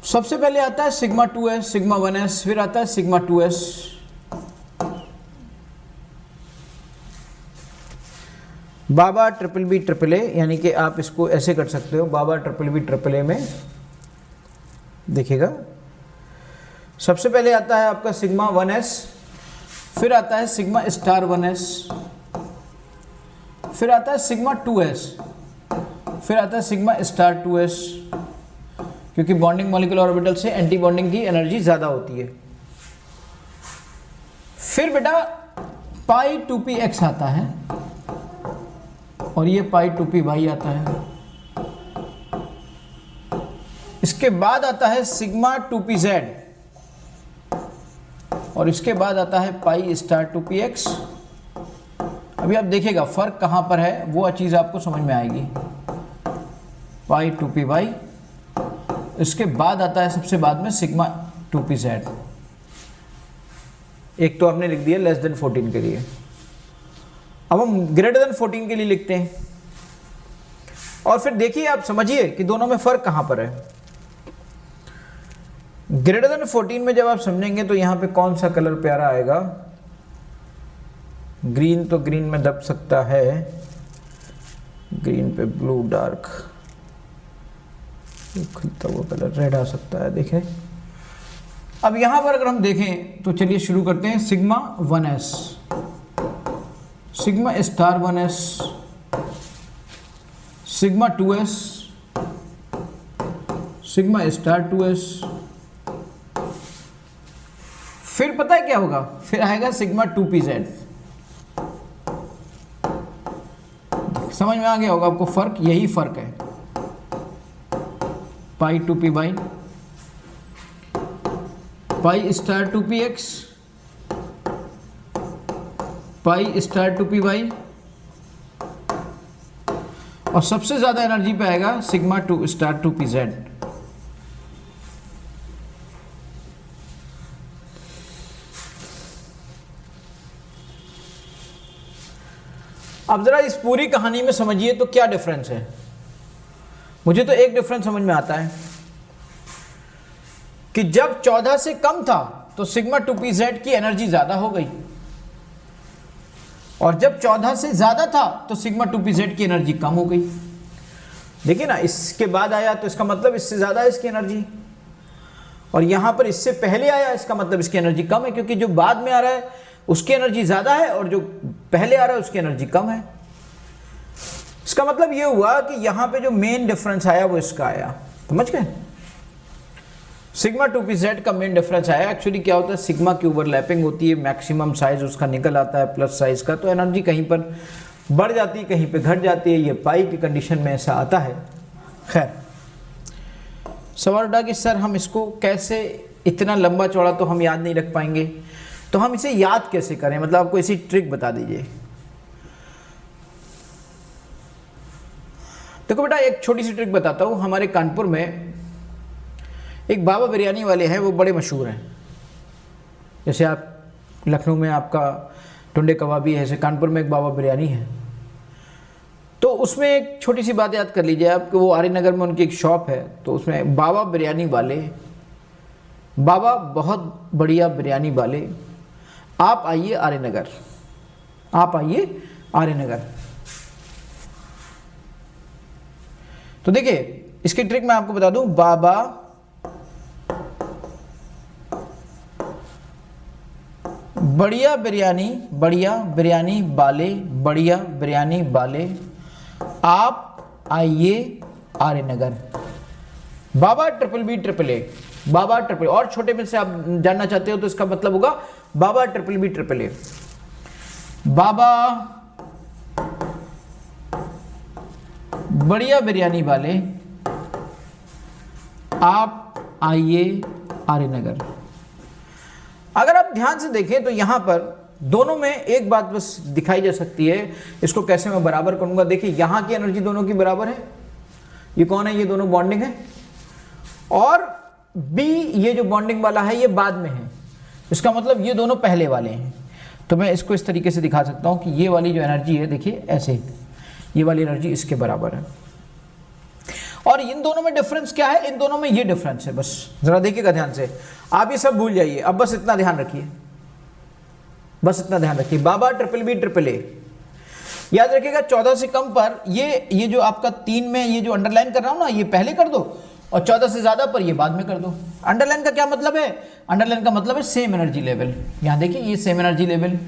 A: सबसे पहले आता है सिग्मा 2s, सिग्मा 1s, फिर आता है सिग्मा 2s। बाबा ट्रिपल बी ट्रिपल ए, यानी कि आप इसको ऐसे कर सकते हो, बाबा ट्रिपल बी ट्रिपल ए में देखिएगा सबसे पहले आता है आपका सिग्मा 1s, फिर आता है सिग्मा स्टार 1s, फिर आता है सिग्मा 2s, फिर आता है सिग्मा स्टार 2s, क्योंकि बॉन्डिंग मॉलिक्यूलर ऑर्बिटल से एंटी बॉन्डिंग की एनर्जी ज़्यादा होती है। फिर बेटा पाई 2px आता है और ये पाई 2py आता है। इसके बाद आता है सिग्मा 2pz और इसके बाद आता है पाई स्टार 2px। अभी आप देखिएगा फर्क कहां पर है, वो चीज़ आपको समझ में आएगी। पाई 2p/, इसके बाद आता है सबसे बाद में सिग्मा 2pz। एक तो आपने लिख दिया लेस देन 14 के लिए, अब हम ग्रेटर देन 14 के लिए लिखते हैं। और फिर देखिए, आप समझिए कि दोनों में फर्क कहां पर है। ग्रेटर देन 14 में जब आप समझेंगे तो यहां पे कौन सा कलर प्यारा आएगा, ग्रीन तो ग्रीन में दब सकता है, ग्रीन पे ब्लू डार्क खिलता हुआ कलर रेड आ सकता है। देखें अब यहां पर अगर हम देखें तो चलिए शुरू करते हैं। Sigma 1s, sigma star 1s, sigma 2s, sigma star 2s, फिर पता है क्या होगा, फिर आएगा सिग्मा 2pz। समझ में आ गया होगा आपको फर्क, यही फर्क है। पाई 2p/, pi star 2px, pi star 2p/, और सबसे ज्यादा एनर्जी पे आएगा सिग्मा 2 स्टार 2pz। अब जरा इस पूरी कहानी में समझिए तो क्या डिफरेंस है। मुझे तो एक डिफरेंस समझ में आता है कि जब 14 से कम था तो सिग्मा 2pz की एनर्जी ज्यादा हो गई, और जब 14 से ज्यादा था तो सिग्मा 2pz की एनर्जी कम हो गई। देखिए ना, इसके बाद आया तो इसका मतलब इससे ज्यादा है इसकी एनर्जी, और यहां पर इससे पहले आया इसका मतलब इसकी एनर्जी कम है, क्योंकि जो बाद में आ रहा है उसकी एनर्जी ज्यादा है और जो पहले आ रहा है उसकी एनर्जी कम है। इसका मतलब यह हुआ कि यहां पे जो मेन डिफरेंस आया वो इसका आया, समझ गए। सिग्मा 2pz का मेन डिफरेंस आया। एक्चुअली क्या होता है, सिग्मा की ओवरलैपिंग होती है, मैक्सिमम साइज उसका निकल आता है प्लस साइज का, तो एनर्जी कहीं पर बढ़ जाती है कहीं पे घट जाती है, ये पाई की कंडीशन में ऐसा आता है। खैर, सवाल उठा कि सर हम इसको कैसे, इतना लंबा चौड़ा तो हम याद नहीं रख पाएंगे, तो हम इसे याद कैसे करें, मतलब आपको इसी ट्रिक बता दीजिए। देखो बेटा, एक छोटी सी ट्रिक बताता हूँ। हमारे कानपुर में एक बाबा बिरयानी वाले हैं, वो बड़े मशहूर हैं। जैसे आप लखनऊ में आपका टुंडे कबाबी है, ऐसे कानपुर में एक बाबा बिरयानी है। तो उसमें एक छोटी सी बात याद कर लीजिए आप कि वो आर्य नगर में उनकी एक शॉप है, तो उसमें बाबा बिरयानी वाले, बाबा बहुत बढ़िया बिरयानी वाले, आप आइए आर्य नगर, आप आइए आर्य नगर। तो देखिए इसकी ट्रिक मैं आपको बता दूं, बाबा बढ़िया बिरयानी, बढ़िया बिरयानी वाले, बढ़िया बिरयानी वाले, आप आइए आर्य नगर। बाबा BBBAA, बाबा ट्रिपल, और छोटे में से आप जानना चाहते हो तो इसका मतलब होगा बाबा BBBAA, बाबा बढ़िया बिरयानी वाले, आप आइए आर्य नगर। अगर आप ध्यान से देखें तो यहां पर दोनों में एक बात बस दिखाई जा सकती है, इसको कैसे मैं बराबर करूंगा। देखिए यहां की एनर्जी दोनों की बराबर है, ये कौन है, ये दोनों बॉन्डिंग है, और बी ये जो बॉन्डिंग वाला है ये बाद में है, इसका मतलब ये दोनों पहले वाले हैं। तो मैं इसको इस तरीके से दिखा सकता हूं कि ये वाली जो एनर्जी है, देखिए ऐसे, ये वाली एनर्जी इसके बराबर है। और इन दोनों में डिफरेंस क्या है, इन दोनों में ये डिफरेंस है, बस जरा देखिएगा ध्यान से, आप ये सब भूल जाइए, अब बस इतना ध्यान रखिए, बस इतना ध्यान रखिए। बाबा BBBAA याद रखिएगा, 14 से कम पर ये जो आपका 3 में ये जो अंडरलाइन कर रहा हूं ना, ये पहले कर दो, और 14 से ज्यादा पर ये बाद में कर दो। अंडरलाइन का क्या मतलब है, अंडरलाइन का मतलब है सेम एनर्जी लेवल। यहां देखिए ये सेम एनर्जी लेवल,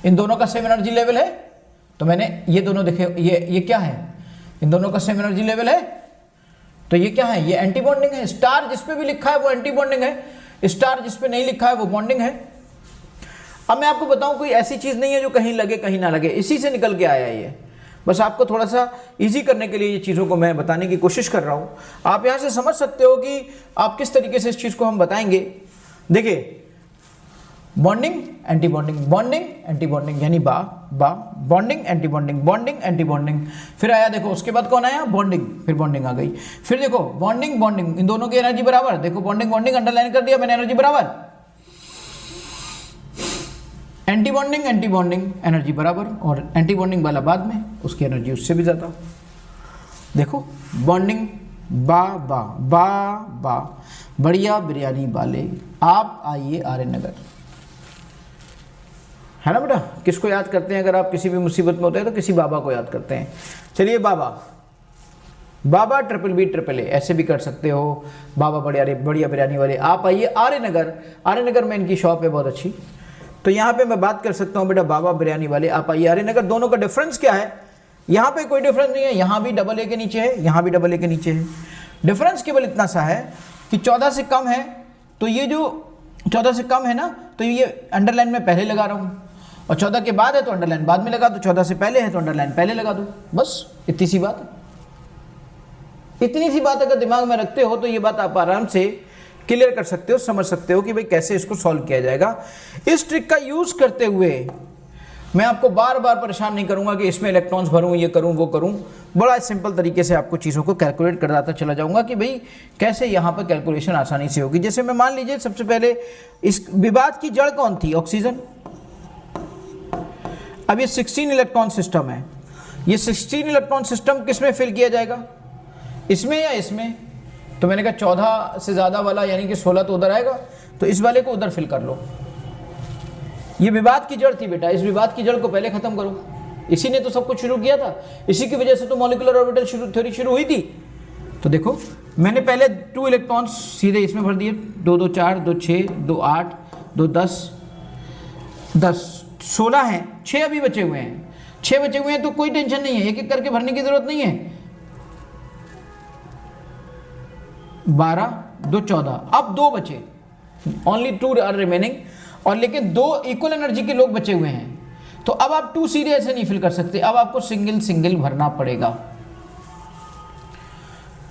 A: इन दोनों का सेम एनर्जी लेवल है, तो मैंने ये दोनों देखे, ये क्या है, इन दोनों का सेम एनर्जी लेवल है, तो ये क्या है, ये एंटी बॉन्डिंग है। स्टार जिस पे भी लिखा है वो एंटी बॉन्डिंग है, स्टार जिस पे नहीं लिखा है वो बॉन्डिंग है। अब मैं आपको बताऊं, कोई ऐसी चीज नहीं है जो कहीं लगे कहीं ना लगे, इसी से निकल के आया है ये। बस आपको थोड़ा सा इजी करने के लिए ये चीज़ों को मैं बताने की कोशिश कर रहा हूँ। आप यहाँ से समझ सकते हो कि आप किस तरीके से इस चीज़ को हम बताएंगे। देखिए bonding anti bonding, bonding anti bonding, यानी बा बा, bonding anti bonding, bonding anti bonding. फिर आया देखो उसके बाद कौन आया, बॉन्डिंग, फिर बॉन्डिंग आ गई। फिर देखो बॉन्डिंग बॉन्डिंग, इन दोनों की एनर्जी बराबर, देखो बॉन्डिंग बॉन्डिंग अंडरलाइन कर दिया मैंने, एनर्जी बराबर। एंटी बॉन्डिंग एनर्जी बराबर, और एंटी बॉन्डिंग वाला बाद में, उसकी एनर्जी उससे भी ज़्यादा। देखो बॉन्डिंग बा बा बा बा, बढ़िया बिरयानी वाले आप आइए आर्य नगर, है ना बेटा। किसको याद करते हैं अगर आप किसी भी मुसीबत में होते हैं तो किसी बाबा को याद करते हैं। चलिए बाबा, बाबा ट्रिपल बी ट्रिपल ए ऐसे भी कर सकते हो, बाबा बढ़िया बिरयानी वाले आप आइए आर्य नगर। आर्य नगर में इनकी शॉप है बहुत अच्छी, तो यहाँ पे मैं बात कर सकता हूँ बेटा बाबा बिरयानी वाले आप आइए आर्य नगर। दोनों का डिफरेंस क्या है, यहाँ पे कोई डिफरेंस नहीं है, यहाँ भी डबल ए के नीचे है, यहाँ भी डबल ए के नीचे है। डिफरेंस केवल इतना सा है कि 14 से कम है, तो ये जो 14 से कम है ना, तो ये अंडरलाइन में पहले लगा रहा हूँ, और 14 के बाद है तो अंडरलाइन बाद में लगा दो, 14 से पहले है तो अंडरलाइन पहले लगा दो, बस इतनी सी बात है। इतनी सी बात अगर दिमाग में रखते हो तो ये बात आप आराम से क्लियर कर सकते हो, समझ सकते हो कि भाई कैसे इसको सॉल्व किया जाएगा। इस ट्रिक का यूज करते हुए मैं आपको बार बार परेशान नहीं करूंगा कि इसमें इलेक्ट्रॉन्स भरूं, ये करूं, वो करूं। बड़ा सिंपल तरीके से आपको चीज़ों को कैलकुलेट कराता चला जाऊंगा कि भाई कैसे यहाँ पर कैलकुलेशन आसानी से होगी। जैसे मैं मान लीजिए सबसे पहले इस विवाद की जड़ कौन थी, ऑक्सीजन। अब ये 16 इलेक्ट्रॉन सिस्टम है, ये 16 इलेक्ट्रॉन सिस्टम किस में फिल किया जाएगा, इसमें या इसमें। तो मैंने कहा 14 से ज़्यादा वाला यानी कि 16 तो उधर आएगा, तो इस वाले को उधर फिल कर लो। ये विवाद की जड़ थी बेटा, इस विवाद की जड़ को पहले खत्म करो। इसी ने तो सब कुछ शुरू किया था, इसी की वजह से तो मॉलिक्यूलर ऑर्बिटल थ्योरी शुरू हुई थी। तो देखो मैंने पहले 2 इलेक्ट्रॉन्स सीधे इसमें भर दिए, 2 2 4 2 6 2 8 2 10 10 16 हैं, 6 अभी बचे हुए हैं, 6 बचे हुए हैं तो कोई टेंशन नहीं है, एक एक करके भरने की जरूरत नहीं है। 12 2 14, अब 2 बचे, ओनली 2 आर रिमेनिंग, और लेकिन 2 इक्वल एनर्जी के लोग बचे हुए हैं। तो अब आप 2 सीधे ऐसे नहीं फिल कर सकते, अब आपको सिंगल सिंगल भरना पड़ेगा,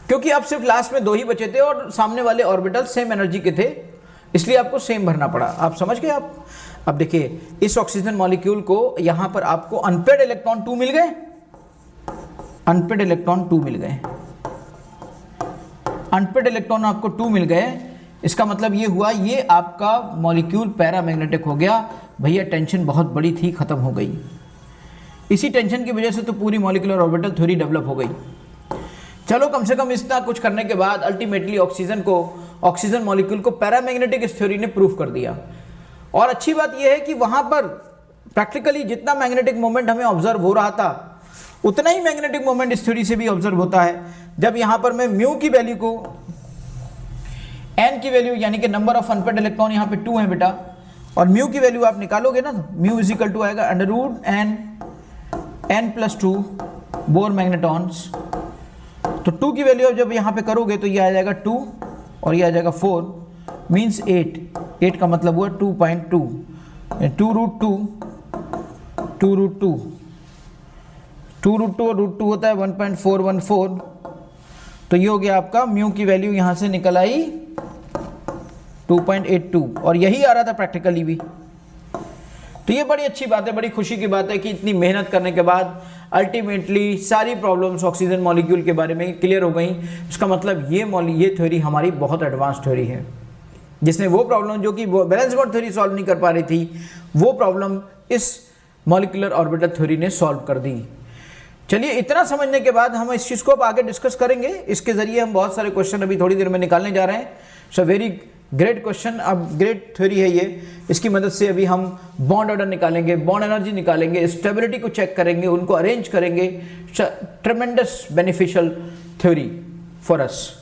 A: क्योंकि अब सिर्फ लास्ट में 2 ही बचे थे और सामने वाले ऑर्बिटल सेम एनर्जी के थे, इसलिए आपको सेम भरना पड़ा। आप समझ गए आप। अब देखिए इस ऑक्सीजन मॉलिक्यूल को यहां पर आपको अनपेड इलेक्ट्रॉन 2 मिल गए, अनपेड इलेक्ट्रॉन 2 मिल गए, अनपेड इलेक्ट्रॉन आपको 2 मिल गए। इसका मतलब ये हुआ ये आपका मॉलिक्यूल पैरामैग्नेटिक हो गया। भैया टेंशन बहुत बड़ी थी, खत्म हो गई। इसी टेंशन की वजह से तो पूरी मॉलिक्यूलर ऑर्बिटल थ्योरी डेवलप हो गई। चलो कम से कम इतना कुछ करने के बाद अल्टीमेटली ऑक्सीजन मॉलिक्यूल को पैरामैग्नेटिक इस थ्योरी ने प्रूव कर दिया। और अच्छी बात यह है कि वहां पर प्रैक्टिकली जितना मैग्नेटिक मोमेंट हमें ऑब्जर्व हो रहा था उतना ही मैग्नेटिक मोमेंट इस थ्योरी से भी ऑब्जर्व होता है। जब यहां पर मैं म्यू की वैल्यू को, एन की वैल्यू यानी कि नंबर ऑफ अनपेड इलेक्ट्रॉन यहाँ पे 2 है बेटा, और म्यू की वैल्यू आप निकालोगे ना, म्यू इज इक्वल टू आएगा √n+2 बोर मैग्नेटॉन्स। तो 2 की वैल्यू जब यहाँ पे करोगे तो ये आ जाएगा 2 और ये आ जाएगा 4, मीन्स 8 का मतलब हुआ 2.2, 2√2 और √2 होता है 1.414। तो ये हो गया आपका म्यू की वैल्यू यहाँ से निकल आई 2.82, और यही आ रहा था प्रैक्टिकली भी। तो ये बड़ी अच्छी बात है, बड़ी खुशी की बात है कि इतनी मेहनत करने के बाद अल्टीमेटली सारी प्रॉब्लम्स ऑक्सीजन मॉलिक्यूल के बारे में क्लियर हो गई। इसका मतलब ये थ्योरी हमारी बहुत एडवांस थ्योरी है, जिसने वो प्रॉब्लम जो कि बैलेंस बॉन्ड थ्योरी सॉल्व नहीं कर पा रही थी, वो प्रॉब्लम इस मॉलिक्यूलर ऑर्बिटल थ्योरी ने सॉल्व कर दी। चलिए इतना समझने के बाद हम इस चीज़ को अब आगे डिस्कस करेंगे। इसके जरिए हम बहुत सारे क्वेश्चन अभी थोड़ी देर में निकालने जा रहे हैं। सो वेरी ग्रेट क्वेश्चन, अब ग्रेट थ्योरी है ये। इसकी मदद से अभी हम बॉन्ड ऑर्डर निकालेंगे, बॉन्ड एनर्जी निकालेंगे, स्टेबिलिटी को चेक करेंगे, उनको अरेंज करेंगे। ट्रेमेंडस बेनिफिशियल थ्योरी फॉर अस।